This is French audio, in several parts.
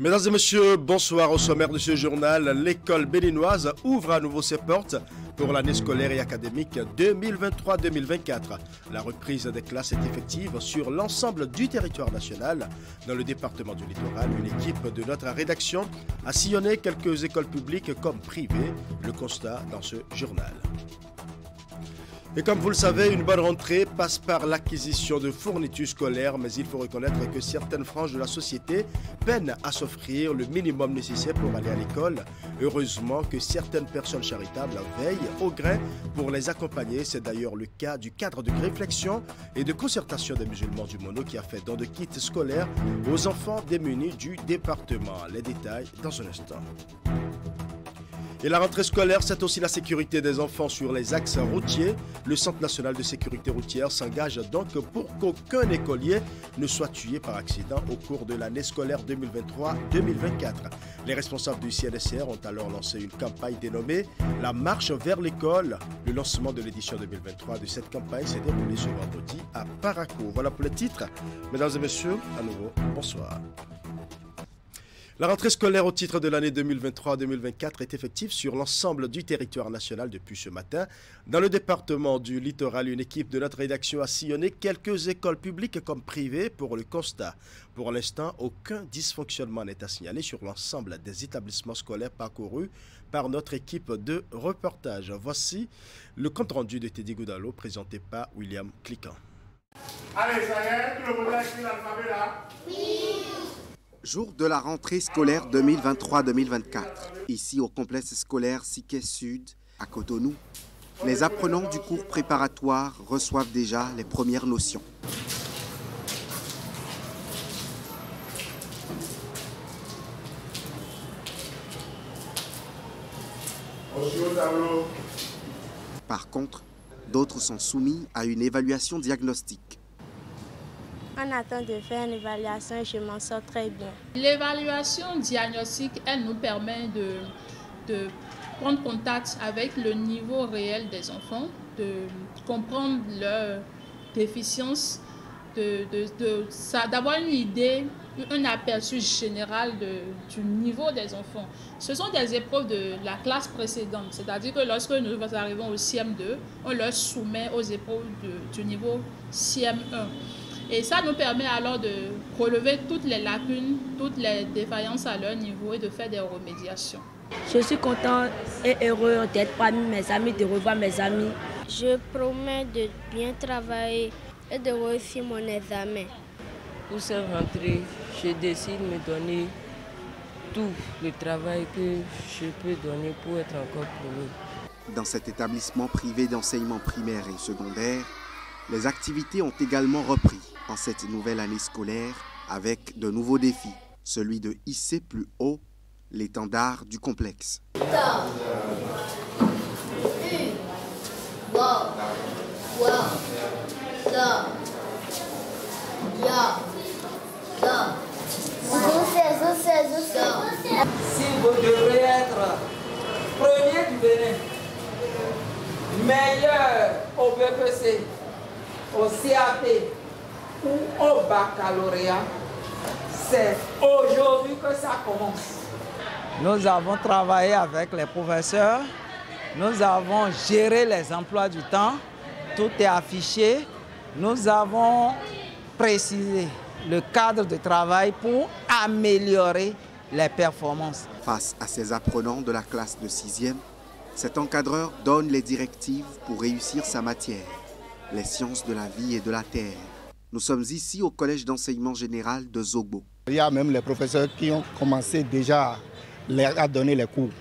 Mesdames et messieurs, bonsoir. Au sommaire de ce journal, l'école béninoise ouvre à nouveau ses portes pour l'année scolaire et académique 2023-2024. La reprise des classes est effective sur l'ensemble du territoire national. Dans le département du littoral, une équipe de notre rédaction a sillonné quelques écoles publiques comme privées. Le constat dans ce journal. Et comme vous le savez, une bonne rentrée passe par l'acquisition de fournitures scolaires, mais il faut reconnaître que certaines franges de la société peinent à s'offrir le minimum nécessaire pour aller à l'école. Heureusement que certaines personnes charitables veillent au grain pour les accompagner. C'est d'ailleurs le cas du cadre de réflexion et de concertation des musulmans du Mono qui a fait don de kits scolaires aux enfants démunis du département. Les détails dans un instant. Et la rentrée scolaire, c'est aussi la sécurité des enfants sur les axes routiers. Le Centre national de sécurité routière s'engage donc pour qu'aucun écolier ne soit tué par accident au cours de l'année scolaire 2023-2024. Les responsables du CNSR ont alors lancé une campagne dénommée « La marche vers l'école ». Le lancement de l'édition 2023 de cette campagne s'est déroulé ce vendredi à Parakou. Voilà pour le titre. Mesdames et messieurs, à nouveau, bonsoir. La rentrée scolaire au titre de l'année 2023-2024 est effective sur l'ensemble du territoire national depuis ce matin. Dans le département du littoral, une équipe de notre rédaction a sillonné quelques écoles publiques comme privées pour le constat. Pour l'instant, aucun dysfonctionnement n'est à signaler sur l'ensemble des établissements scolaires parcourus par notre équipe de reportage. Voici le compte-rendu de Teddy Goudalo présenté par William Cliquant. Allez, ça y est, tout le monde a écrit l'alphabet là? Oui! Jour de la rentrée scolaire 2023-2024. Ici au complexe scolaire Siké Sud, à Cotonou, les apprenants du cours préparatoire reçoivent déjà les premières notions. Par contre, d'autres sont soumis à une évaluation diagnostique. On attend de faire une évaluation et je m'en sors très bien. L'évaluation diagnostique, elle nous permet de prendre contact avec le niveau réel des enfants, de comprendre leurs déficiences, d'avoir une idée, un aperçu général du niveau des enfants. Ce sont des épreuves de la classe précédente, c'est-à-dire que lorsque nous arrivons au CM2, on leur soumet aux épreuves du niveau CM1. Et ça nous permet alors de relever toutes les lacunes, toutes les défaillances à leur niveau et de faire des remédiations. Je suis content et heureux d'être parmi mes amis, de revoir mes amis. Je promets de bien travailler et de réussir mon examen. Pour cette rentrée, je décide de me donner tout le travail que je peux donner pour être encore promu. Dans cet établissement privé d'enseignement primaire et secondaire, les activités ont également repris en cette nouvelle année scolaire avec de nouveaux défis, celui de hisser plus haut l'étendard du complexe. Si vous devrez être premier du Bénin, meilleur au BPC, au CAP ou au baccalauréat, c'est aujourd'hui que ça commence. Nous avons travaillé avec les professeurs, nous avons géré les emplois du temps, tout est affiché, nous avons précisé le cadre de travail pour améliorer les performances. Face à ces apprenants de la classe de 6e, cet encadreur donne les directives pour réussir sa matière, les sciences de la vie et de la terre. Nous sommes ici au collège d'enseignement général de Zogbo. Il y a même les professeurs qui ont commencé déjà à donner les cours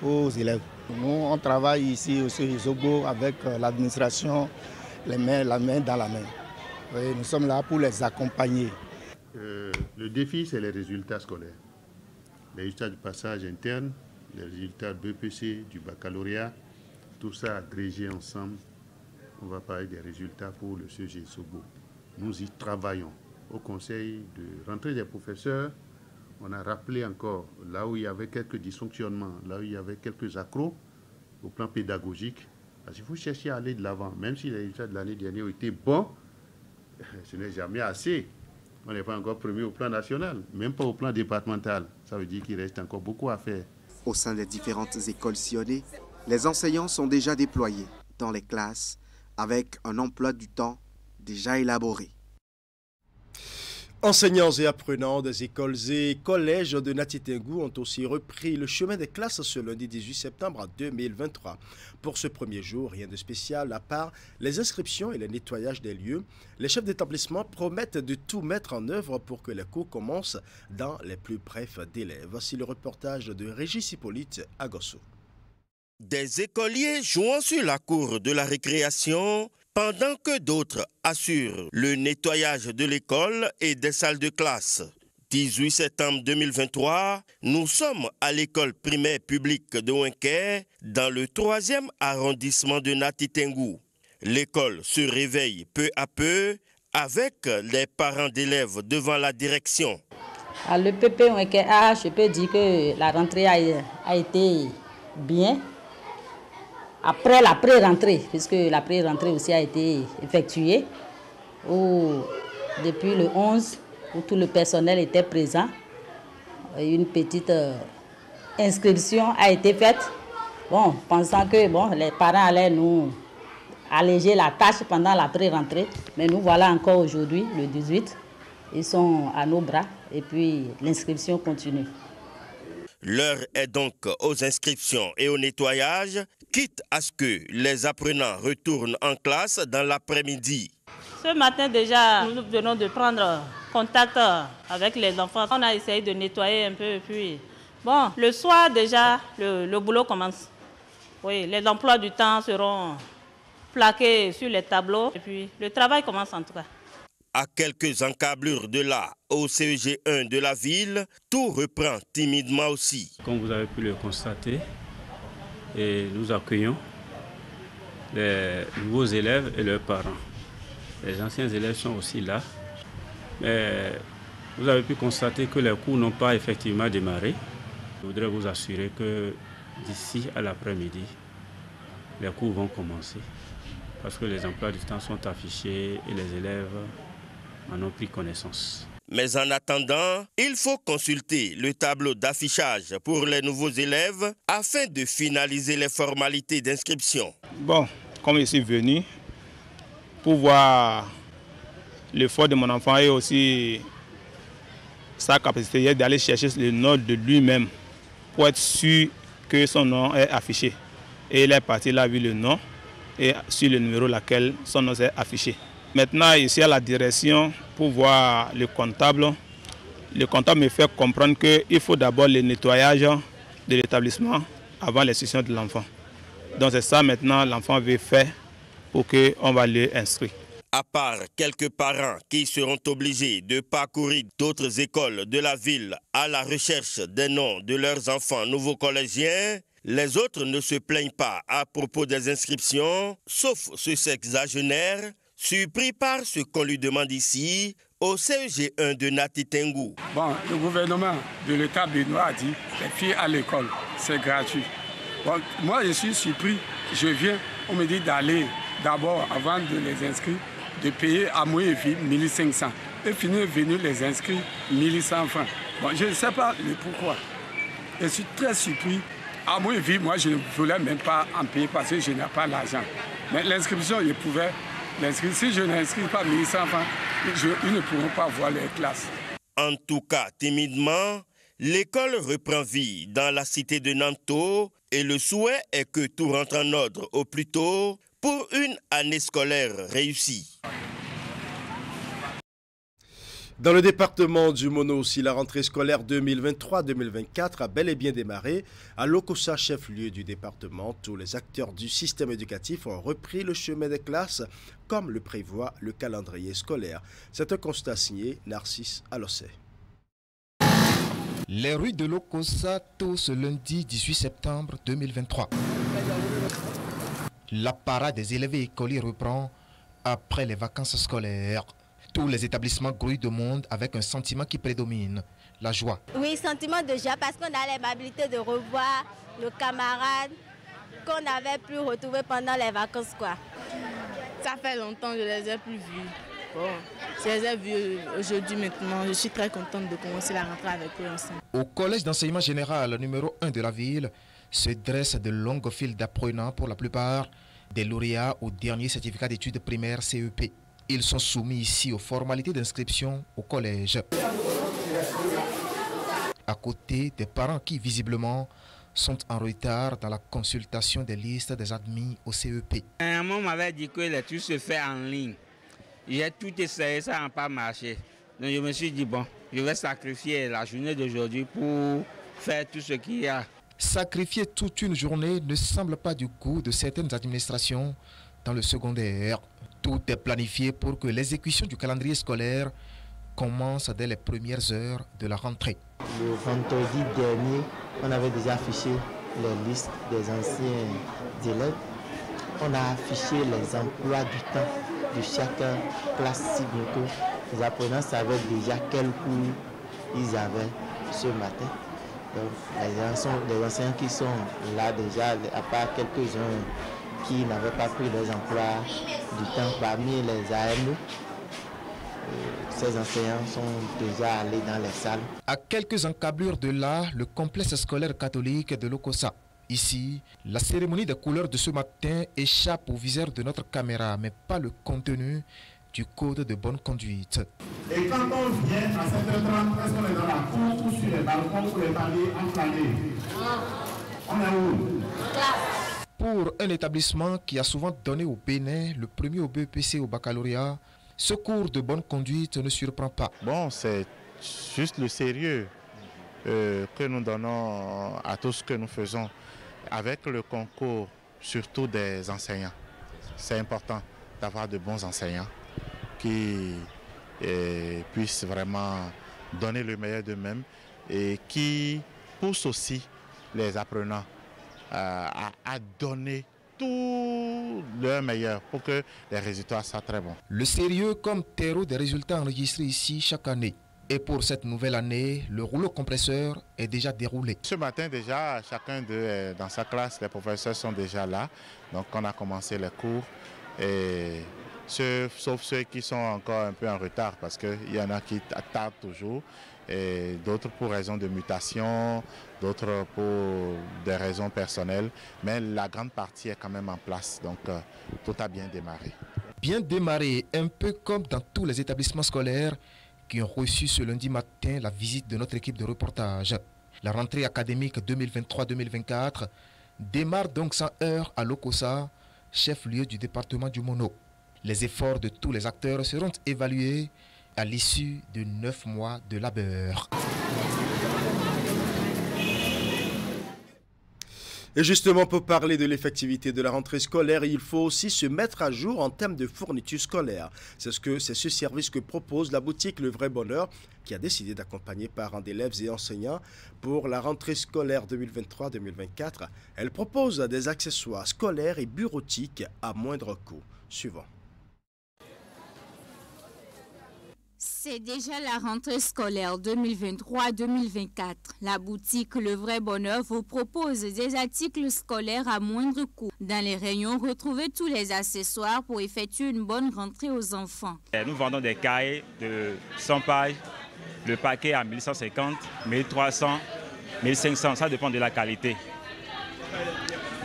aux élèves. Nous, on travaille ici aussi au Zogbo avec l'administration, la main dans la main. Et nous sommes là pour les accompagner. Le défi, c'est les résultats scolaires. Les résultats du passage interne, les résultats de BPC, du baccalauréat, tout ça agrégé ensemble. On va parler des résultats pour le CG Zogbo. Nous y travaillons. Au conseil de rentrée des professeurs, on a rappelé encore là où il y avait quelques dysfonctionnements, là où il y avait quelques accros au plan pédagogique. Parce qu'il faut chercher à aller de l'avant. Même si les résultats de l'année dernière ont été bons, ce n'est jamais assez. On n'est pas encore premier au plan national, même pas au plan départemental. Ça veut dire qu'il reste encore beaucoup à faire. Au sein des différentes écoles sillonnées, les enseignants sont déjà déployés dans les classes avec un emploi du temps déjà élaboré. Enseignants et apprenants des écoles et collèges de Nati-Tengou ont aussi repris le chemin des classes ce lundi 18 septembre 2023. Pour ce premier jour, rien de spécial à part les inscriptions et le nettoyage des lieux. Les chefs d'établissement promettent de tout mettre en œuvre pour que les cours commencent dans les plus brefs délais. Voici le reportage de Régis Hippolyte à Gosso. Des écoliers jouant sur la cour de la récréation, pendant que d'autres assurent le nettoyage de l'école et des salles de classe. 18 septembre 2023, nous sommes à l'école primaire publique de Ouinké, dans le 3e arrondissement de Nati-Tengou. L'école se réveille peu à peu avec les parents d'élèves devant la direction. À l'EPP Ouinké, je peux dire que la rentrée a été bien. Après la pré-rentrée, puisque la pré-rentrée aussi a été effectuée, où depuis le 11, où tout le personnel était présent, une petite inscription a été faite, bon, pensant que les parents allaient nous alléger la tâche pendant la pré-rentrée, mais nous voilà encore aujourd'hui, le 18, ils sont à nos bras et puis l'inscription continue. L'heure est donc aux inscriptions et au nettoyage, quitte à ce que les apprenants retournent en classe dans l'après-midi. Ce matin déjà, nous venons de prendre contact avec les enfants. On a essayé de nettoyer un peu, puis bon, le soir déjà, le boulot commence. Oui, les emplois du temps seront plaqués sur les tableaux et puis le travail commence en tout cas. À quelques encablures de là, au CEG 1 de la ville, tout reprend timidement aussi. Comme vous avez pu le constater, et nous accueillons les nouveaux élèves et leurs parents. Les anciens élèves sont aussi là. Mais vous avez pu constater que les cours n'ont pas effectivement démarré. Je voudrais vous assurer que d'ici à l'après-midi, les cours vont commencer. Parce que les emplois du temps sont affichés et les élèves en ont pris connaissance. Mais en attendant, il faut consulter le tableau d'affichage pour les nouveaux élèves afin de finaliser les formalités d'inscription. Bon, comme je suis venu pour voir l'effort de mon enfant et aussi sa capacité d'aller chercher le nom de lui-même pour être sûr que son nom est affiché. Et il est parti là, vu le nom et sur le numéro laquelle son nom est affiché. Maintenant, ici à la direction, pour voir le comptable me fait comprendre qu'il faut d'abord le nettoyage de l'établissement avant l'inscription de l'enfant. Donc c'est ça maintenant l'enfant veut faire pour qu'on va l'inscrire. À part quelques parents qui seront obligés de parcourir d'autres écoles de la ville à la recherche des noms de leurs enfants nouveaux collégiens, les autres ne se plaignent pas à propos des inscriptions, sauf ce sexagénaire, surpris par ce qu'on lui demande ici, au CEG 1 de Nati-Tengou. Bon, le gouvernement de l'État béninois a dit les filles à l'école, c'est gratuit. Bon, moi, je suis surpris. Je viens, on me dit d'aller d'abord, avant de les inscrire, de payer à moitié 1500. Et finir venir les inscrire 1100 francs. Bon, je ne sais pas le pourquoi. Je suis très surpris. À moitié, moi, je ne voulais même pas en payer parce que je n'ai pas l'argent. Mais l'inscription, je pouvais l'inscrire. Si je n'inscris pas 1100 francs, ils ne pourront pas voir les classes. En tout cas, timidement, l'école reprend vie dans la cité de Nanto et le souhait est que tout rentre en ordre au plus tôt pour une année scolaire réussie. Dans le département du Mono aussi, la rentrée scolaire 2023-2024 a bel et bien démarré. À Lokossa, chef-lieu du département, tous les acteurs du système éducatif ont repris le chemin des classes comme le prévoit le calendrier scolaire. C'est un constat signé Narcisse Alossé. Les rues de Lokossa tôt ce lundi 18 septembre 2023. La parade des élèves et écoliers reprend après les vacances scolaires. Tous les établissements grouillent de monde avec un sentiment qui prédomine, la joie. Oui, sentiment de joie parce qu'on a l'amabilité de revoir nos camarades qu'on n'avait plus retrouvés pendant les vacances, quoi. Ça fait longtemps que je les ai plus vus. Bon, je les ai vus aujourd'hui maintenant. Je suis très contente de commencer la rentrée avec eux ensemble. Au collège d'enseignement général numéro 1 de la ville se dressent de longues files d'apprenants, pour la plupart des lauréats au dernier certificat d'études primaires CEP. Ils sont soumis ici aux formalités d'inscription au collège. À côté des parents qui, visiblement, sont en retard dans la consultation des listes des admis au CEP. Un moment, on m'avait dit que les trucs se font en ligne. J'ai tout essayé, ça n'a pas marché. Donc je me suis dit, bon, je vais sacrifier la journée d'aujourd'hui pour faire tout ce qu'il y a. Sacrifier toute une journée ne semble pas du goût de certaines administrations dans le secondaire. Tout est planifié pour que l'exécution du calendrier scolaire commence dès les premières heures de la rentrée. Le vendredi dernier, on avait déjà affiché les listes des anciens élèves. On a affiché les emplois du temps de chaque classe si bientôt. Les apprenants savaient déjà quel cours ils avaient ce matin. Donc, les enseignants qui sont là déjà, à part quelques-uns qui n'avaient pas pris leurs emplois du temps parmi les AME, ces enseignants sont déjà allés dans les salles. À quelques encablures de là, le complexe scolaire catholique de Lokossa. Ici, la cérémonie des couleurs de ce matin échappe au viseur de notre caméra, mais pas le contenu du code de bonne conduite. Et quand on vient à 7h30, est-ce qu'on est dans la cour ou sur les balcons ou les paliers enflammés? On est où? Pour un établissement qui a souvent donné au Bénin le premier au BEPC au baccalauréat, ce cours de bonne conduite ne surprend pas. Bon, c'est juste le sérieux que nous donnons à tout ce que nous faisons, avec le concours surtout des enseignants. C'est important d'avoir de bons enseignants qui puissent vraiment donner le meilleur d'eux-mêmes et qui poussent aussi les apprenants à donner tout leur meilleur pour que les résultats soient très bons. Le sérieux comme terreau des résultats enregistrés ici chaque année. Et pour cette nouvelle année, le rouleau compresseur est déjà déroulé. Ce matin déjà, chacun d'eux dans sa classe, les professeurs sont déjà là. Donc on a commencé les cours, et sauf ceux qui sont encore un peu en retard parce qu'il y en a qui tardent toujours. Et d'autres pour raison de mutation, d'autres pour des raisons personnelles. Mais la grande partie est quand même en place, donc tout a bien démarré. Bien démarré, un peu comme dans tous les établissements scolaires qui ont reçu ce lundi matin la visite de notre équipe de reportage. La rentrée académique 2023-2024 démarre donc sans heure à Lokossa, chef-lieu du département du Mono. Les efforts de tous les acteurs seront évalués à l'issue de 9 mois de labeur. Et justement, pour parler de l'effectivité de la rentrée scolaire, il faut aussi se mettre à jour en termes de fournitures scolaires. C'est ce service que propose la boutique Le Vrai Bonheur, qui a décidé d'accompagner parents d'élèves et enseignants pour la rentrée scolaire 2023-2024. Elle propose des accessoires scolaires et bureautiques à moindre coût. Suivant. C'est déjà la rentrée scolaire 2023-2024. La boutique Le Vrai Bonheur vous propose des articles scolaires à moindre coût. Dans les rayons, retrouvez tous les accessoires pour effectuer une bonne rentrée aux enfants. Nous vendons des cahiers de 100 pages, le paquet à 1150, 1300, 1500, ça dépend de la qualité.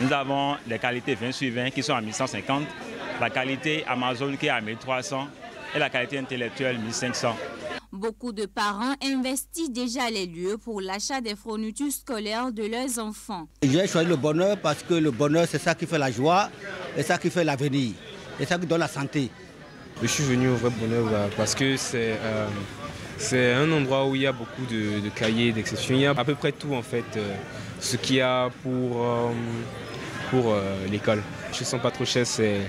Nous avons les qualités 20/20 qui sont à 1150, la qualité Amazon qui est à 1300, et la qualité intellectuelle 1500. Beaucoup de parents investissent déjà les lieux pour l'achat des fournitures scolaires de leurs enfants. J'ai choisi le bonheur parce que le bonheur, c'est ça qui fait la joie et ça qui fait l'avenir et ça qui donne la santé. Je suis venu au Vrai Bonheur parce que c'est un endroit où il y a beaucoup de cahiers, d'exceptions. Il y a à peu près tout en fait, ce qu'il y a pour l'école. Je ne sens pas trop cher, c'est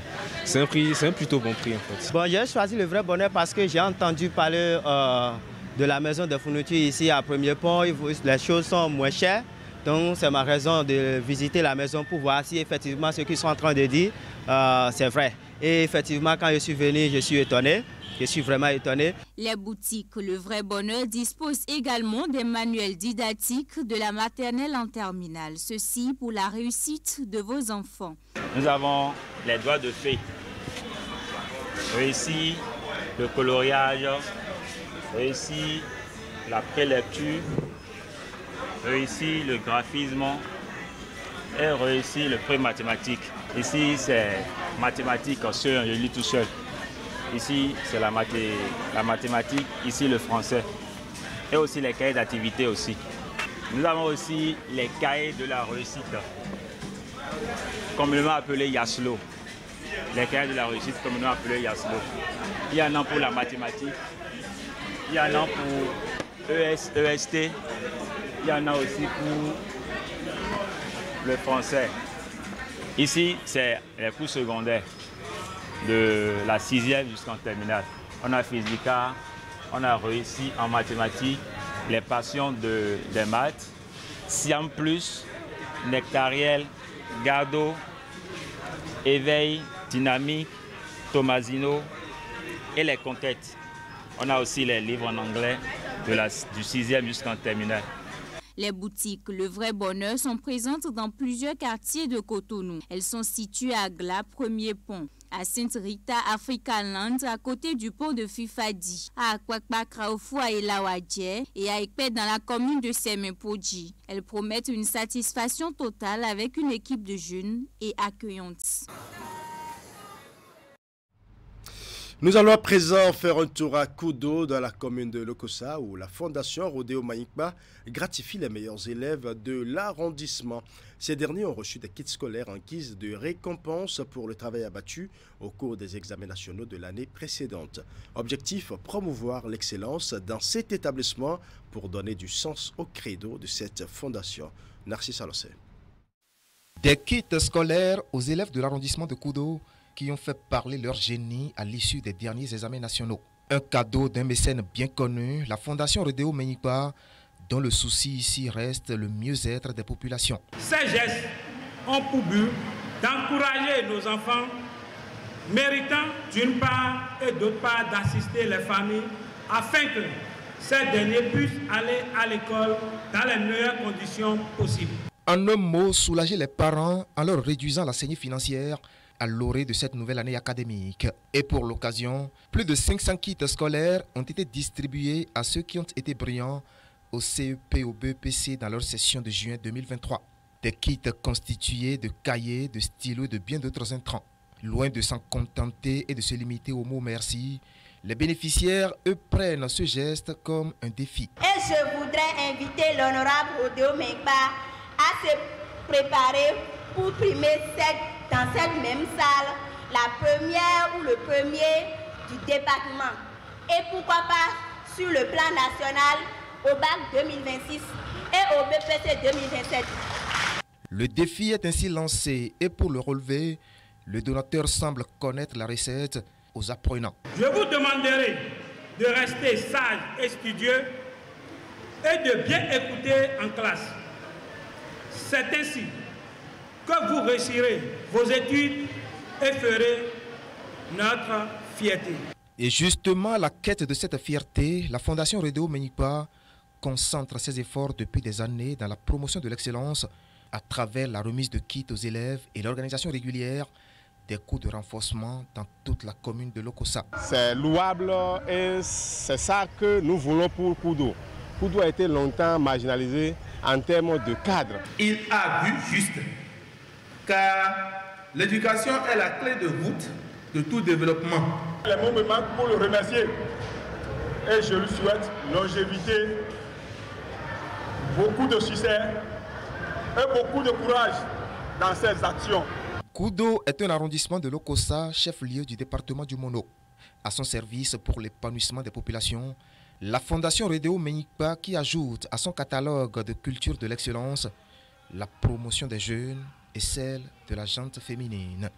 un plutôt bon prix en fait. Bon, j'ai choisi Le Vrai Bonheur parce que j'ai entendu parler de la maison de fourniture ici à Premier Pont. Les choses sont moins chères, donc c'est ma raison de visiter la maison pour voir si effectivement ce qu'ils sont en train de dire, c'est vrai. Et effectivement, quand je suis venu, je suis étonné. Je suis vraiment étonné. Les boutiques Le Vrai Bonheur disposent également des manuels didactiques de la maternelle en terminale. Ceci pour la réussite de vos enfants. Nous avons les doigts de fée. Ici, le coloriage, réussi la prélecture, réussi le graphisme et réussi le pré-mathématique. Ici, c'est mathématiques, je lis tout seul. Ici, c'est la mathématique, ici le français. Et aussi les cahiers d'activité aussi. Nous avons aussi les cahiers de la réussite, communément appelés Yaslo. Les cahiers de la réussite, communément appelés Yaslo. Il y en a pour la mathématique, il y en a pour EST, il y en a aussi pour le français. Ici, c'est les cours secondaires de la 6e jusqu'en terminale. On a physique, on a réussi en mathématiques, les passions des maths, Siam Plus, Nectariel, Gardo, Éveil, Dynamique, Tomasino et les conquêtes. On a aussi les livres en anglais du 6e jusqu'en terminale. Les boutiques Le Vrai Bonheur sont présentes dans plusieurs quartiers de Cotonou. Elles sont situées à Gla, Premier Pont, à Sainte-Rita, Africa Land, à côté du pont de Fifadi, à Akwakpa, Kraofou, et Lawadje et à Ekpe dans la commune de Semepoji. Elles promettent une satisfaction totale avec une équipe de jeunes et accueillantes. Nous allons à présent faire un tour à Koudo dans la commune de Lokossa où la fondation Rodeo Maïkba gratifie les meilleurs élèves de l'arrondissement. Ces derniers ont reçu des kits scolaires en guise de récompense pour le travail abattu au cours des examens nationaux de l'année précédente. Objectif, promouvoir l'excellence dans cet établissement pour donner du sens au credo de cette fondation. Narcisse Alossé. Des kits scolaires aux élèves de l'arrondissement de Koudo qui ont fait parler leur génie à l'issue des derniers examens nationaux. Un cadeau d'un mécène bien connu, la Fondation Rodeo Maïkba, dont le souci ici reste le mieux-être des populations. Ces gestes ont pour but d'encourager nos enfants méritant d'une part et d'autre part d'assister les familles afin que ces derniers puissent aller à l'école dans les meilleures conditions possibles. En un mot, soulager les parents en leur réduisant la saignée financière à l'orée de cette nouvelle année académique. Et pour l'occasion, plus de 500 kits scolaires ont été distribués à ceux qui ont été brillants au CEP et au BEPC dans leur session de juin 2023. Des kits constitués de cahiers, de stylos et de bien d'autres intrants. Loin de s'en contenter et de se limiter au mot merci, les bénéficiaires, eux, prennent ce geste comme un défi. Et je voudrais inviter l'honorable Rodeo Maïkba à se préparer pour primer dans cette même salle, la première ou le premier du département. Et pourquoi pas sur le plan national au bac 2026 et au BPC 2027. Le défi est ainsi lancé et pour le relever, le donateur semble connaître la recette aux apprenants. Je vous demanderai de rester sage et studieux et de bien écouter en classe. C'est ainsi que vous réussirez vos études et ferez notre fierté. Et justement, à la quête de cette fierté, la Fondation Rodeo Maïkba concentre ses efforts depuis des années dans la promotion de l'excellence à travers la remise de kits aux élèves et l'organisation régulière des cours de renforcement dans toute la commune de Lokossa. C'est louable et c'est ça que nous voulons pour Koudo. Koudo a été longtemps marginalisé en termes de cadre. Il a vu juste, car l'éducation est la clé de voûte de tout développement. Les mots me manquent pour le remercier et je lui souhaite longévité, beaucoup de succès et beaucoup de courage dans ses actions. Koudo est un arrondissement de Lokossa, chef-lieu du département du Mono. À son service pour l'épanouissement des populations, la Fondation Rodeo Maïkba qui ajoute à son catalogue de culture de l'excellence la promotion des jeunes et celle de la gente féminine.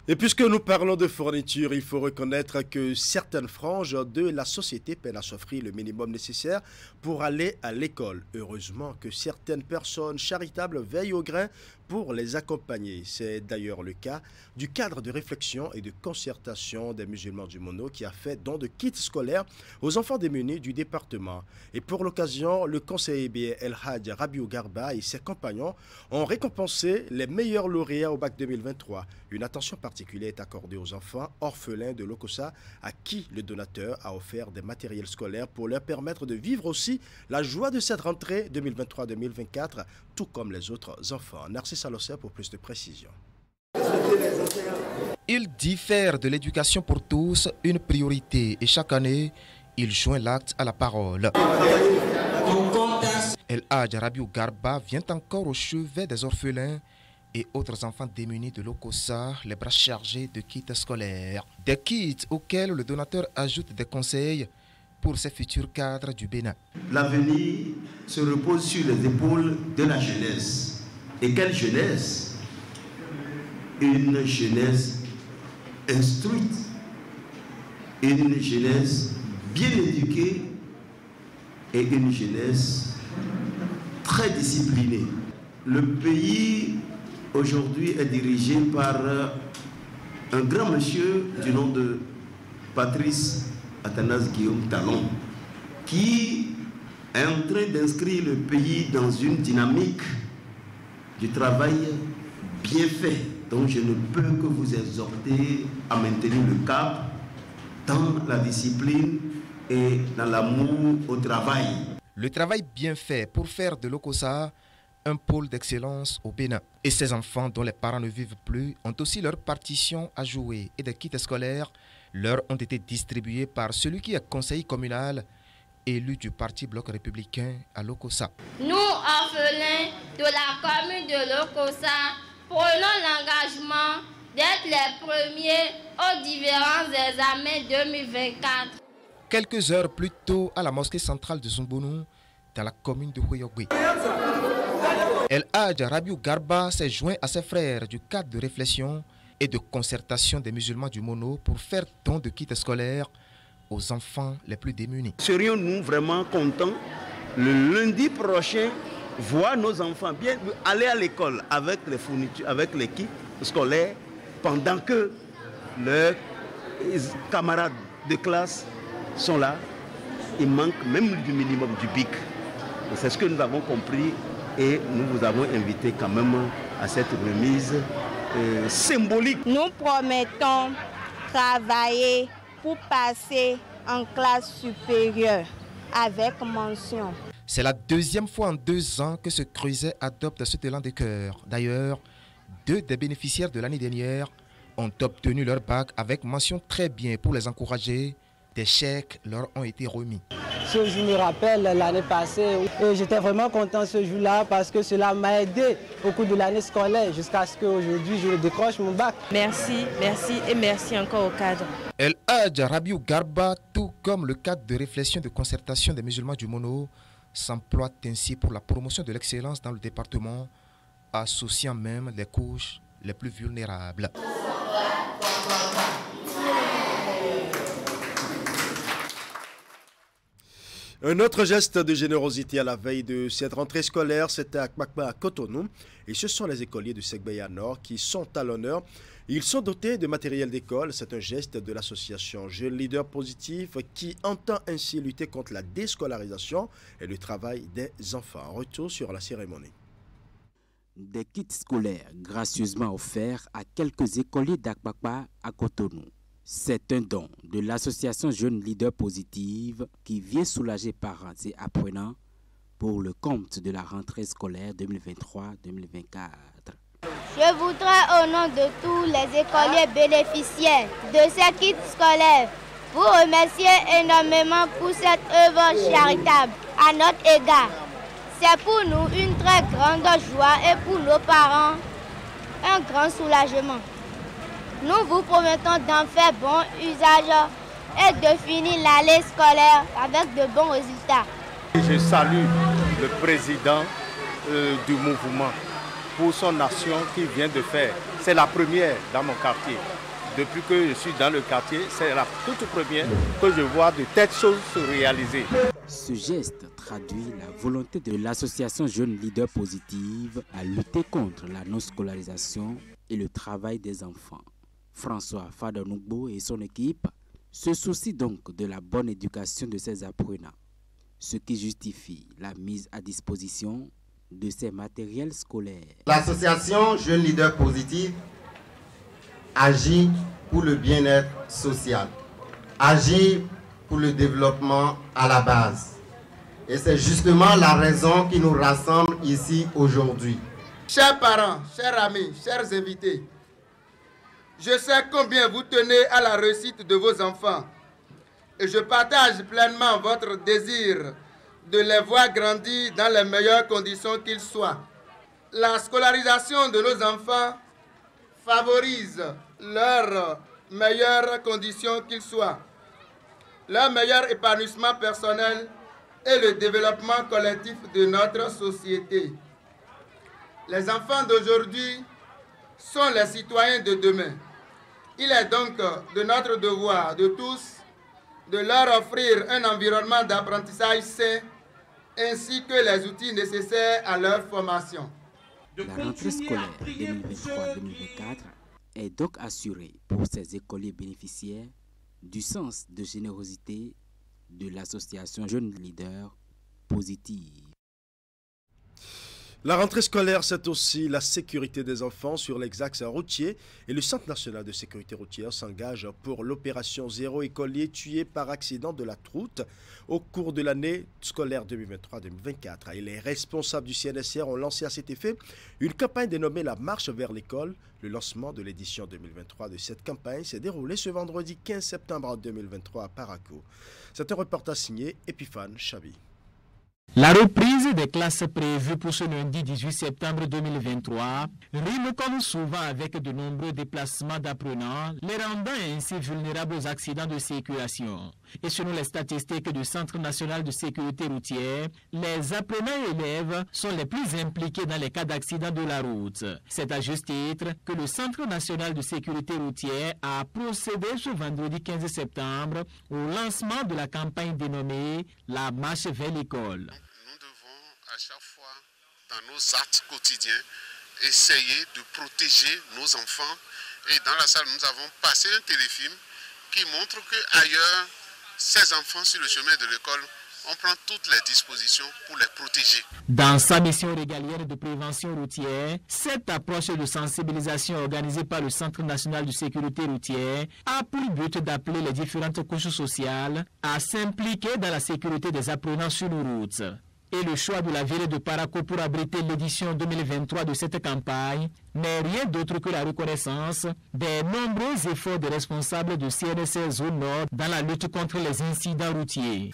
Et puisque nous parlons de fourniture, il faut reconnaître que certaines franges de la société peinent à s'offrir le minimum nécessaire pour aller à l'école. Heureusement que certaines personnes charitables veillent au grain pour les accompagner. C'est d'ailleurs le cas du cadre de réflexion et de concertation des musulmans du Mono qui a fait don de kits scolaires aux enfants démunis du département. Et pour l'occasion, le conseiller El Hadj Rabiou Garba et ses compagnons ont récompensé les meilleurs lauréats au bac 2023. Une attention particulière est accordée aux enfants orphelins de Lokossa à qui le donateur a offert des matériels scolaires pour leur permettre de vivre aussi la joie de cette rentrée 2023-2024, tout comme les autres enfants. Narcisse Alosser pour plus de précisions. Il diffère de l'éducation pour tous une priorité et chaque année, il joint l'acte à la parole. El Hadj Rabiou Garba vient encore au chevet des orphelins et autres enfants démunis de Lokossa, les bras chargés de kits scolaires. Des kits auxquels le donateur ajoute des conseils pour ses futurs cadres du Bénin. L'avenir se repose sur les épaules de la jeunesse. Et quelle jeunesse? Une jeunesse instruite, une jeunesse bien éduquée et une jeunesse très disciplinée. Le pays aujourd'hui est dirigé par un grand monsieur du nom de Patrice Athanase Guillaume Talon, qui est en train d'inscrire le pays dans une dynamique du travail bien fait. Donc je ne peux que vous exhorter à maintenir le cap dans la discipline et dans l'amour au travail. Le travail bien fait pour faire de Lokossa un pôle d'excellence au Bénin. Et ces enfants dont les parents ne vivent plus ont aussi leur partition à jouer et des kits scolaires leur ont été distribués par celui qui est conseiller communal élu du Parti Bloc Républicain à Lokossa. Nous, orphelins de la commune de Lokossa, prenons l'engagement d'être les premiers aux différents examens 2024. Quelques heures plus tôt à la mosquée centrale de Zumbounou, dans la commune de Hoyogwe. El Hadj Rabiou Garba s'est joint à ses frères du cadre de réflexion et de concertation des musulmans du Mono pour faire don de kits scolaires aux enfants les plus démunis. Serions-nous vraiment contents le lundi prochain voir nos enfants bien aller à l'école avec les fournitures, avec les kits scolaires, pendant que leurs camarades de classe sont là? Il manque même du minimum du BIC. C'est ce que nous avons compris et nous vous avons invité quand même à cette remise symbolique. Nous promettons travailler pour passer en classe supérieure avec mention. C'est la deuxième fois en 2 ans que ce creuset adopte cet élan des cœurs. D'ailleurs, 2 des bénéficiaires de l'année dernière ont obtenu leur bac avec mention très bien pour les encourager. Des chèques leur ont été remis. Ce jour me rappelle l'année passée et j'étais vraiment content ce jour-là parce que cela m'a aidé au cours de l'année scolaire jusqu'à ce qu'aujourd'hui je décroche mon bac. Merci, merci et merci encore au cadre. El Hadj Rabiou Garba, tout comme le cadre de réflexion de concertation des musulmans du Mono, s'emploie ainsi pour la promotion de l'excellence dans le département, associant même les couches les plus vulnérables. Un autre geste de générosité à la veille de cette rentrée scolaire, c'était à Kmakba à Cotonou. Et ce sont les écoliers de Segbaya Nord qui sont à l'honneur. Ils sont dotés de matériel d'école. C'est un geste de l'association Jeunes Leaders Positifs qui entend ainsi lutter contre la déscolarisation et le travail des enfants. Retour sur la cérémonie. Des kits scolaires gracieusement offerts à quelques écoliers d'Akbakba à Cotonou. C'est un don de l'association Jeunes Leaders Positifs qui vient soulager parents et apprenants pour le compte de la rentrée scolaire 2023-2024. Je voudrais au nom de tous les écoliers bénéficiaires de ces kits scolaires vous remercier énormément pour cette œuvre charitable à notre égard. C'est pour nous une très grande joie et pour nos parents un grand soulagement. Nous vous promettons d'en faire bon usage et de finir l'année scolaire avec de bons résultats. Je salue le président du mouvement pour son action qu'il vient de faire. C'est la première dans mon quartier. depuis que je suis dans le quartier, c'est la toute première que je vois de telles choses se réaliser. Ce geste traduit la volonté de l'association Jeunes Leaders Positives à lutter contre la non-scolarisation et le travail des enfants. François Fadanoubo et son équipe se soucient donc de la bonne éducation de ces apprenants, ce qui justifie la mise à disposition de ces matériels scolaires. L'association Jeunes Leaders Positives agit pour le bien-être social, agit pour le développement à la base. Et c'est justement la raison qui nous rassemble ici aujourd'hui. Chers parents, chers amis, chers invités, je sais combien vous tenez à la réussite de vos enfants et je partage pleinement votre désir de les voir grandir dans les meilleures conditions qu'ils soient. La scolarisation de nos enfants favorise leurs meilleures conditions qu'ils soient, leur meilleur épanouissement personnel et le développement collectif de notre société. Les enfants d'aujourd'hui sont les citoyens de demain. Il est donc de notre devoir de tous de leur offrir un environnement d'apprentissage sain ainsi que les outils nécessaires à leur formation. La rentrée scolaire 2023-2024 est donc assurée pour ces écoliers bénéficiaires du sens de générosité de l'association Jeunes Leaders Positives. La rentrée scolaire, c'est aussi la sécurité des enfants sur les axes routiers et le Centre national de sécurité routière s'engage pour l'opération Zéro écolier tué par accident de la route au cours de l'année scolaire 2023-2024. Et les responsables du CNSR ont lancé à cet effet une campagne dénommée La Marche vers l'école. Le lancement de l'édition 2023 de cette campagne s'est déroulé ce vendredi 15 septembre 2023 à Parakou. C'est un reportage signé Epiphane Chabi. La reprise des classes prévues pour ce lundi 18 septembre 2023 rime comme souvent avec de nombreux déplacements d'apprenants, les rendant ainsi vulnérables aux accidents de circulation. Et selon les statistiques du Centre national de sécurité routière, les apprenants et élèves sont les plus impliqués dans les cas d'accidents de la route. C'est à juste titre que le Centre national de sécurité routière a procédé ce vendredi 15 septembre au lancement de la campagne dénommée La Marche vers l'école. À chaque fois, dans nos actes quotidiens, essayer de protéger nos enfants. Et dans la salle, nous avons passé un téléfilm qui montre qu'ailleurs, ces enfants sur le chemin de l'école, on prend toutes les dispositions pour les protéger. Dans sa mission régalienne de prévention routière, cette approche de sensibilisation organisée par le Centre national de sécurité routière a pour but d'appeler les différentes couches sociales à s'impliquer dans la sécurité des apprenants sur nos routes. Et le choix de la ville de Parakou pour abriter l'édition 2023 de cette campagne n'est rien d'autre que la reconnaissance des nombreux efforts des responsables de CNSR Zone Nord dans la lutte contre les incidents routiers.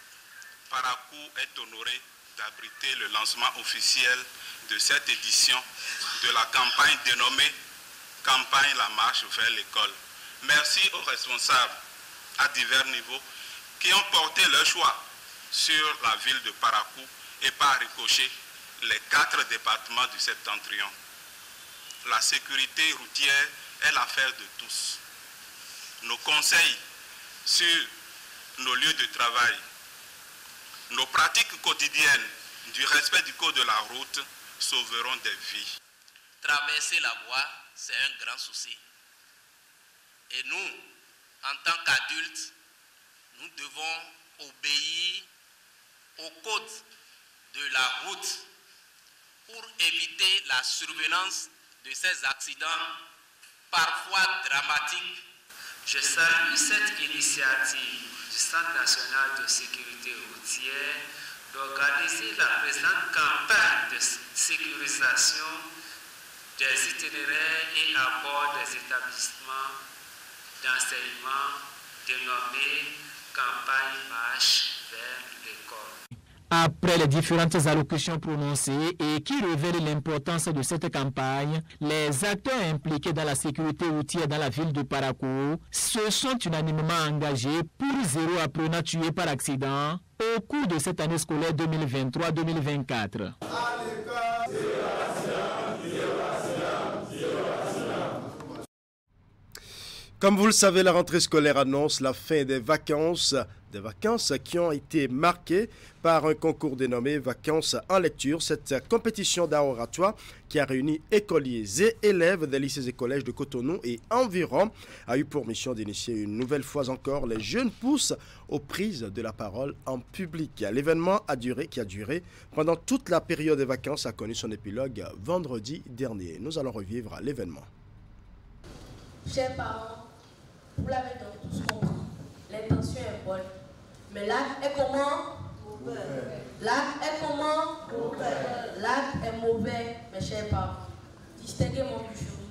Parakou est honoré d'abriter le lancement officiel de cette édition de la campagne dénommée Campagne La Marche vers l'école. Merci aux responsables à divers niveaux qui ont porté leur choix sur la ville de Parakou et par ricochet les 4 départements du Septentrion. La sécurité routière est l'affaire de tous. Nos conseils sur nos lieux de travail, nos pratiques quotidiennes du respect du code de la route sauveront des vies. Traverser la voie, c'est un grand souci. Et nous, en tant qu'adultes, nous devons obéir au code de la route pour éviter la survenance de ces accidents parfois dramatiques. Je salue cette initiative du Centre national de sécurité routière d'organiser la présente campagne de sécurisation des itinéraires et à bord des établissements d'enseignement dénommée campagne Marche vers l'école. Après les différentes allocutions prononcées et qui révèlent l'importance de cette campagne, les acteurs impliqués dans la sécurité routière dans la ville de Parakou se sont unanimement engagés pour 0 apprenant tué par accident au cours de cette année scolaire 2023-2024. Comme vous le savez, la rentrée scolaire annonce la fin des vacances qui ont été marquées par un concours dénommé Vacances en lecture. Cette compétition d'art oratoire qui a réuni écoliers et élèves des lycées et collèges de Cotonou et environ a eu pour mission d'initier une nouvelle fois encore les jeunes pousses aux prises de la parole en public. L'événement qui a duré pendant toute la période des vacances a connu son épilogue vendredi dernier. Nous allons revivre l'événement. Chers parents, vous l'avez donc tous compris, l'intention est bonne. Mais l'acte est comment? Mauvais. L'acte est comment? Mauvais. L'acte est mauvais, mes chers parents. Distinguez-moi du jury.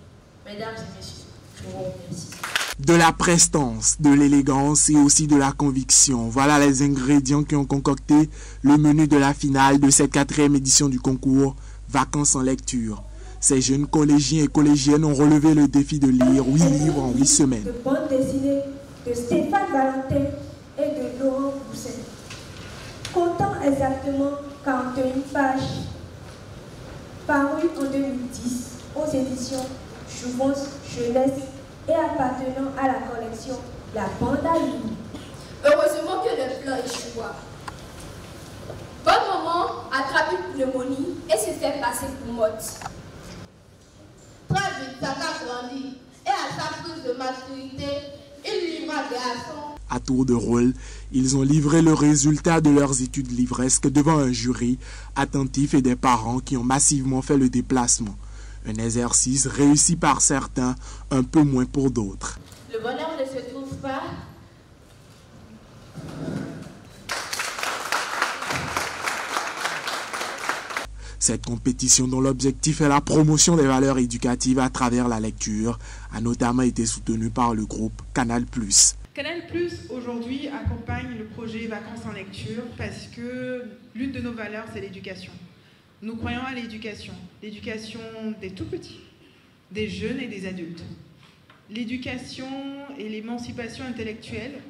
Mesdames et messieurs, je vous remercie. De la prestance, de l'élégance et aussi de la conviction. Voilà les ingrédients qui ont concocté le menu de la finale de cette 4e édition du concours Vacances en lecture. Ces jeunes collégiens et collégiennes ont relevé le défi de lire 8 livres en 8 semaines. De bande dessinée de Stéphane Valentin et de Laurent Boussin. Comptant exactement 41 pages, parues en 2010 aux éditions Jouvence Jeunesse et appartenant à la collection La Bande à lire. Heureusement que le plan échoua. Bonne maman attrape une pneumonie et se fait passer pour morte. Très vite, Saka grandit et à sa prise de maturité, il livra des garçons. À tour de rôle, ils ont livré le résultat de leurs études livresques devant un jury attentif et des parents qui ont massivement fait le déplacement. Un exercice réussi par certains, un peu moins pour d'autres. Le bonheur ne se trouve pas. Cette compétition, dont l'objectif est la promotion des valeurs éducatives à travers la lecture, a notamment été soutenue par le groupe Canal+. Canal+, aujourd'hui, accompagne le projet Vacances en lecture parce que l'une de nos valeurs, c'est l'éducation. Nous croyons à l'éducation des tout-petits, des jeunes et des adultes. L'éducation et l'émancipation intellectuelle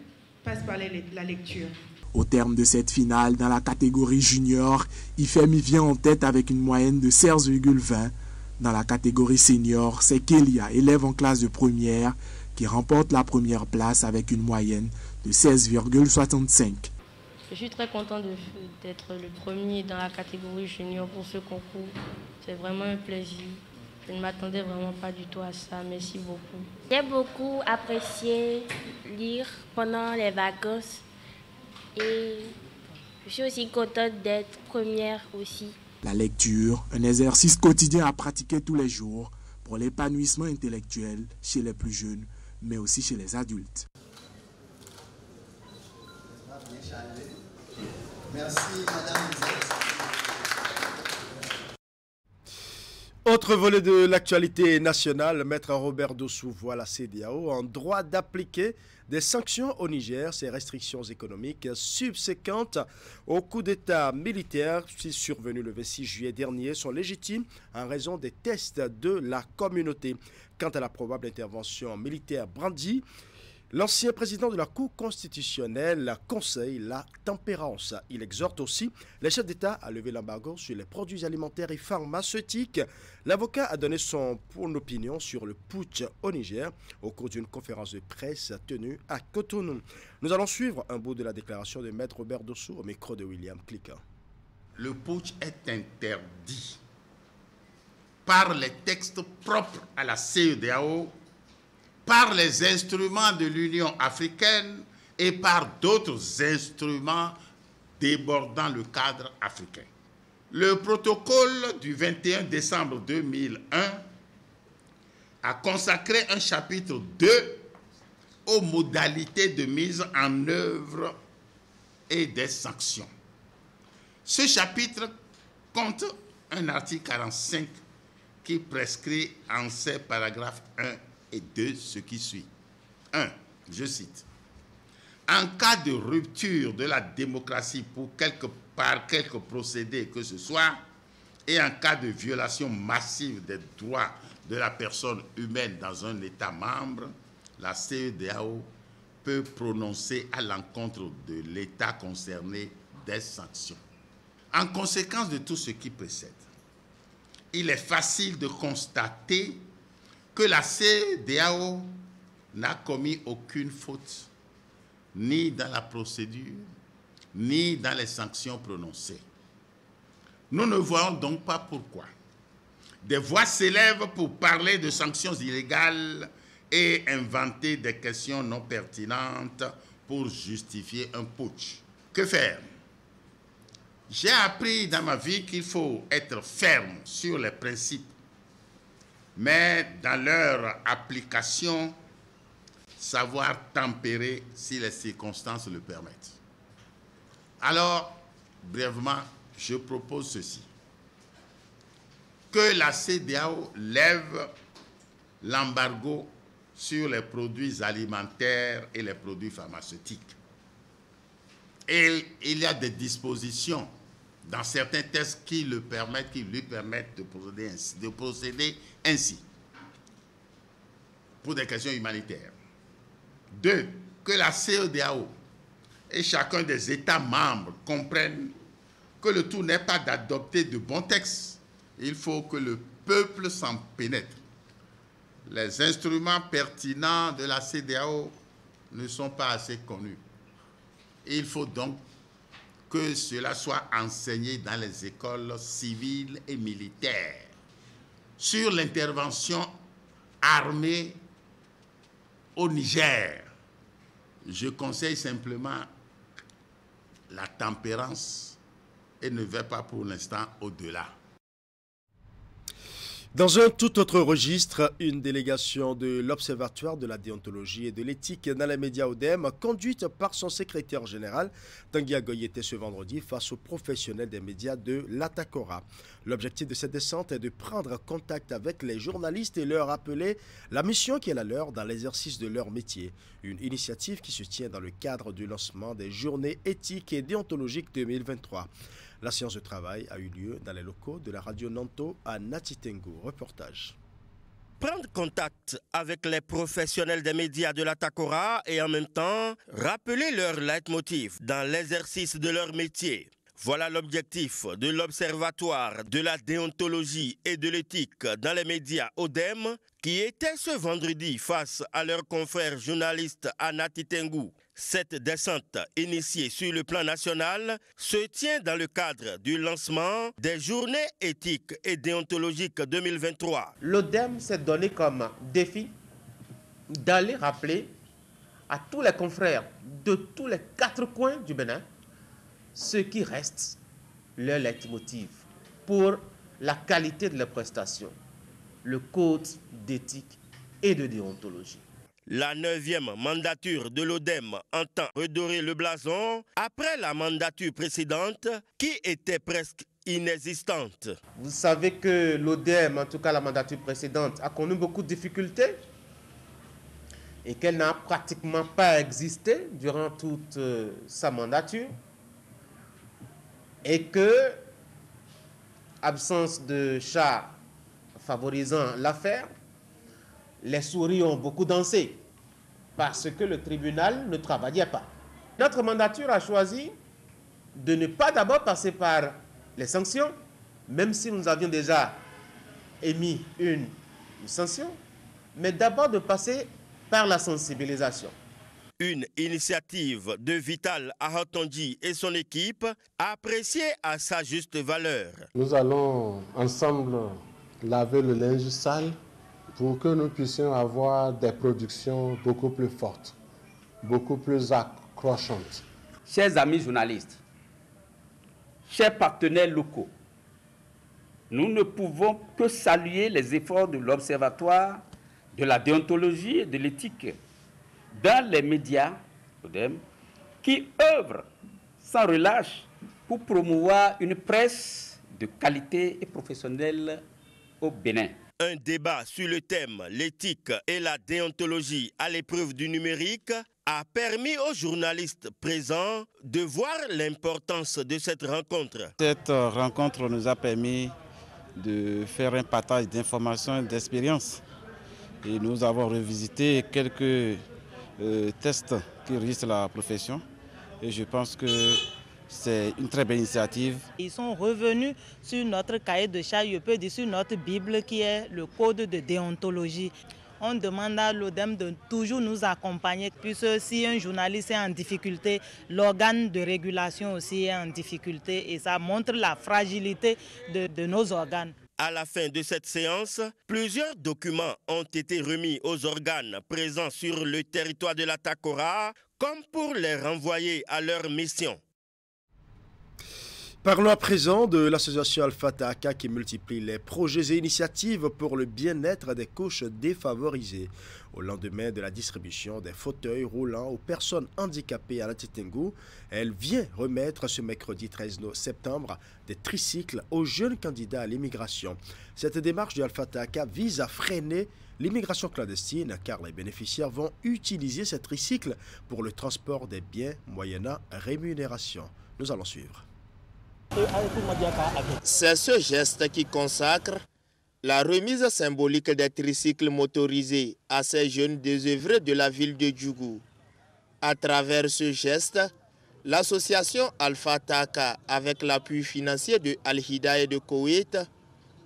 passent par la lecture. Au terme de cette finale, dans la catégorie junior, IFEM vient en tête avec une moyenne de 16,20. Dans la catégorie senior, c'est Kélia, élève en classe de première, qui remporte la première place avec une moyenne de 16,65. Je suis très content d'être le premier dans la catégorie junior pour ce concours. C'est vraiment un plaisir. Je ne m'attendais vraiment pas du tout à ça. Merci beaucoup. J'ai beaucoup apprécié lire pendant les vacances. Et je suis aussi contente d'être première aussi. La lecture, un exercice quotidien à pratiquer tous les jours pour l'épanouissement intellectuel chez les plus jeunes, mais aussi chez les adultes. Merci, Madame Lisette. Autre volet de l'actualité nationale, Maître Robert Dossou voit la CEDEAO en droit d'appliquer des sanctions au Niger, ces restrictions économiques subséquentes au coup d'État militaire survenu le 26 juillet dernier sont légitimes en raison des tests de la communauté. Quant à la probable intervention militaire brandie, l'ancien président de la Cour constitutionnelle conseille la tempérance. Il exhorte aussi les chefs d'État à lever l'embargo sur les produits alimentaires et pharmaceutiques. L'avocat a donné son opinion sur le putsch au Niger au cours d'une conférence de presse tenue à Cotonou. Nous allons suivre un bout de la déclaration de Maître Robert Dossou au micro de William Cliquant. Le putsch est interdit par les textes propres à la CEDEAO, par les instruments de l'Union africaine et par d'autres instruments débordant le cadre africain. Le protocole du 21 décembre 2001 a consacré un chapitre 2 aux modalités de mise en œuvre et des sanctions. Ce chapitre compte un article 45 qui prescrit en ses paragraphes 1 et 2 ce qui suit. 1. Je cite. En cas de rupture de la démocratie par quelque procédé que ce soit, et en cas de violation massive des droits de la personne humaine dans un État membre, la CEDEAO peut prononcer à l'encontre de l'État concerné des sanctions. En conséquence de tout ce qui précède, il est facile de constater que la CEDEAO n'a commis aucune faute, ni dans la procédure, ni dans les sanctions prononcées. Nous ne voyons donc pas pourquoi des voix s'élèvent pour parler de sanctions illégales et inventer des questions non pertinentes pour justifier un putsch. Que faire? J'ai appris dans ma vie qu'il faut être ferme sur les principes, mais dans leur application, savoir tempérer si les circonstances le permettent. Alors, brièvement, je propose ceci. Que la CEDEAO lève l'embargo sur les produits alimentaires et les produits pharmaceutiques. Et il y a des dispositions dans certains textes qui lui permettent de procéder ainsi pour des questions humanitaires. 2. Que la CEDEAO et chacun des États membres comprennent que le tout n'est pas d'adopter de bons textes. Il faut que le peuple s'en pénètre. Les instruments pertinents de la CEDEAO ne sont pas assez connus. Il faut donc que cela soit enseigné dans les écoles civiles et militaires. Sur l'intervention armée au Niger, je conseille simplement la tempérance et ne vais pas pour l'instant au-delà. Dans un tout autre registre, une délégation de l'Observatoire de la déontologie et de l'éthique dans les médias ODEM, conduite par son secrétaire général, Tanguy Agoye, était ce vendredi face aux professionnels des médias de l'Atakora. L'objectif de cette descente est de prendre contact avec les journalistes et leur rappeler la mission qui est la leur dans l'exercice de leur métier. Une initiative qui se tient dans le cadre du lancement des journées éthiques et déontologiques 2023. La séance de travail a eu lieu dans les locaux de la radio Nanto à Natitengo. Reportage. Prendre contact avec les professionnels des médias de l'Atakora et en même temps rappeler leur leitmotiv dans l'exercice de leur métier. Voilà l'objectif de l'Observatoire de la déontologie et de l'éthique dans les médias ODEM qui était ce vendredi face à leurs confrères journalistes à Natitengo. Cette descente, initiée sur le plan national, se tient dans le cadre du lancement des journées éthiques et déontologiques 2023. L'ODEM s'est donné comme défi d'aller rappeler à tous les confrères de tous les 4 coins du Bénin ce qui reste leur leitmotiv pour la qualité de leurs prestations, le code d'éthique et de déontologie. La 9e mandature de l'ODEM entend redorer le blason après la mandature précédente qui était presque inexistante. Vous savez que l'ODEM, en tout cas la mandature précédente, a connu beaucoup de difficultés et qu'elle n'a pratiquement pas existé durant toute sa mandature et que, absence de chat favorisant l'affaire, les souris ont beaucoup dansé parce que le tribunal ne travaillait pas. Notre mandature a choisi de ne pas d'abord passer par les sanctions, même si nous avions déjà émis une sanction, mais d'abord de passer par la sensibilisation. Une initiative de Vital Ahatonji et son équipe appréciée à sa juste valeur. Nous allons ensemble laver le linge sale pour que nous puissions avoir des productions beaucoup plus fortes, beaucoup plus accrochantes. Chers amis journalistes, chers partenaires locaux, nous ne pouvons que saluer les efforts de l'Observatoire de la déontologie et de l'éthique dans les médias qui œuvrent sans relâche pour promouvoir une presse de qualité et professionnelle au Bénin. Un débat sur le thème l'éthique et la déontologie à l'épreuve du numérique a permis aux journalistes présents de voir l'importance de cette rencontre. Cette rencontre nous a permis de faire un partage d'informations et d'expériences. Et nous avons revisité quelques tests qui régissent la profession. Et je pense que c'est une très belle initiative. Ils sont revenus sur notre cahier de charge, je peux dire sur notre Bible qui est le code de déontologie. on demande à l'ODEM de toujours nous accompagner, puisque si un journaliste est en difficulté, l'organe de régulation aussi est en difficulté et ça montre la fragilité de nos organes. À la fin de cette séance, plusieurs documents ont été remis aux organes présents sur le territoire de la Takora, comme pour les renvoyer à leur mission. Parlons à présent de l'association Alpha Taka qui multiplie les projets et initiatives pour le bien-être des couches défavorisées. Au lendemain de la distribution des fauteuils roulants aux personnes handicapées à la Tétengu, elle vient remettre ce mercredi 13 septembre des tricycles aux jeunes candidats à l'immigration. Cette démarche de Alpha Taka vise à freiner l'immigration clandestine car les bénéficiaires vont utiliser ces tricycles pour le transport des biens moyennant rémunération. Nous allons suivre. C'est ce geste qui consacre la remise symbolique des tricycles motorisés à ces jeunes désœuvrés de la ville de Djougou. À travers ce geste, l'association Alpha Taka, avec l'appui financier de Al-Hidayah de Koweït,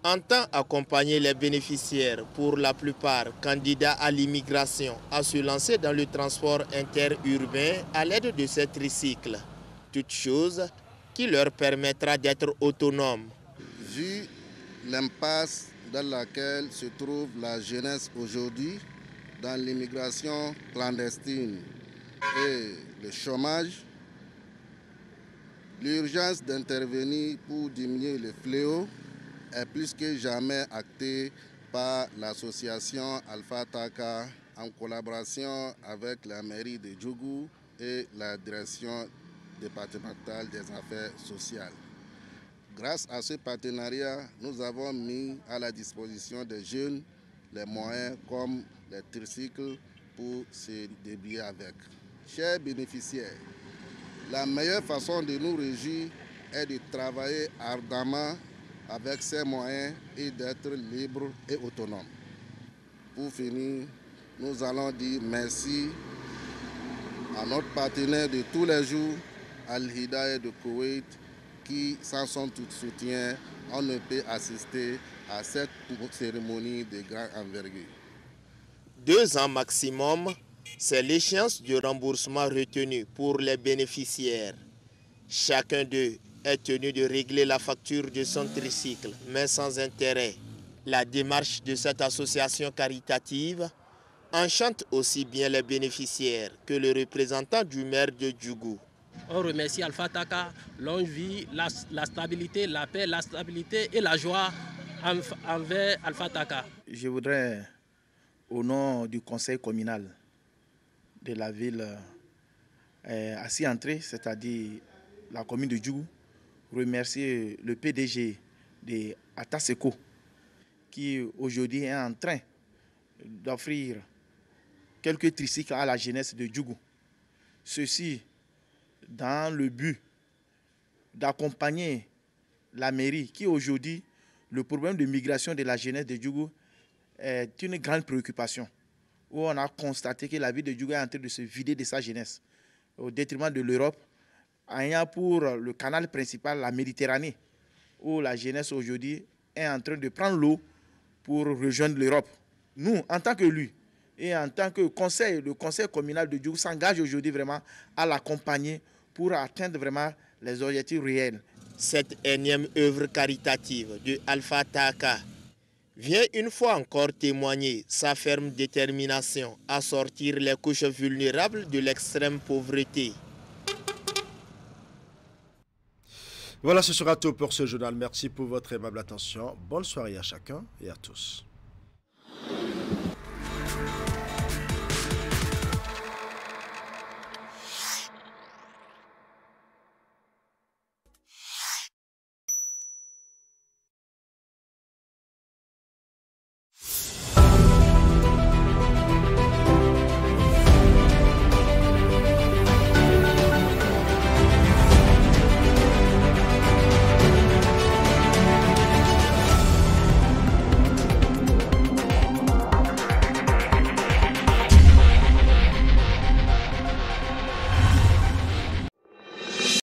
entend accompagner les bénéficiaires, pour la plupart candidats à l'immigration, à se lancer dans le transport interurbain à l'aide de ces tricycles. Toute chose qui leur permettra d'être autonomes. Vu l'impasse dans laquelle se trouve la jeunesse aujourd'hui, dans l'immigration clandestine et le chômage, l'urgence d'intervenir pour diminuer le fléau est plus que jamais actée par l'association Alpha Taka en collaboration avec la mairie de Djougou et la direction départementale des affaires sociales. Grâce à ce partenariat, nous avons mis à la disposition des jeunes les moyens comme les tricycles pour se débrouiller avec. Chers bénéficiaires, la meilleure façon de nous réjouir est de travailler ardemment avec ces moyens et d'être libres et autonomes. Pour finir, nous allons dire merci à notre partenaire de tous les jours, Al-Hidayah de Koweït, qui, sans son tout soutien, on ne peut assister à cette cérémonie de grande envergure. 2 ans maximum, c'est l'échéance du remboursement retenu pour les bénéficiaires. Chacun d'eux est tenu de régler la facture de son tricycle, mais sans intérêt. La démarche de cette association caritative enchante aussi bien les bénéficiaires que le représentant du maire de Djougou. On remercie Alpha Taka, longue vie, la stabilité, la paix, la stabilité et la joie envers Alpha Taka. Je voudrais, au nom du conseil communal de la ville à entrée, c'est-à-dire la commune de Djougou, remercier le PDG de Ataseco qui aujourd'hui est en train d'offrir quelques tricycles à la jeunesse de Djougou. Ceci dans le but d'accompagner la mairie qui aujourd'hui, le problème de migration de la jeunesse de Djougou est une grande préoccupation. Où on a constaté que la ville de Djougou est en train de se vider de sa jeunesse au détriment de l'Europe, ayant pour le canal principal la Méditerranée, où la jeunesse aujourd'hui est en train de prendre l'eau pour rejoindre l'Europe. Nous, en tant que lui, et en tant que conseil, le conseil communal de Djougou s'engage aujourd'hui vraiment à l'accompagner pour atteindre vraiment les objectifs réels. Cette énième œuvre caritative de Alpha Taka vient une fois encore témoigner sa ferme détermination à sortir les couches vulnérables de l'extrême pauvreté. Voilà, ce sera tout pour ce journal. Merci pour votre aimable attention. Bonne soirée à chacun et à tous.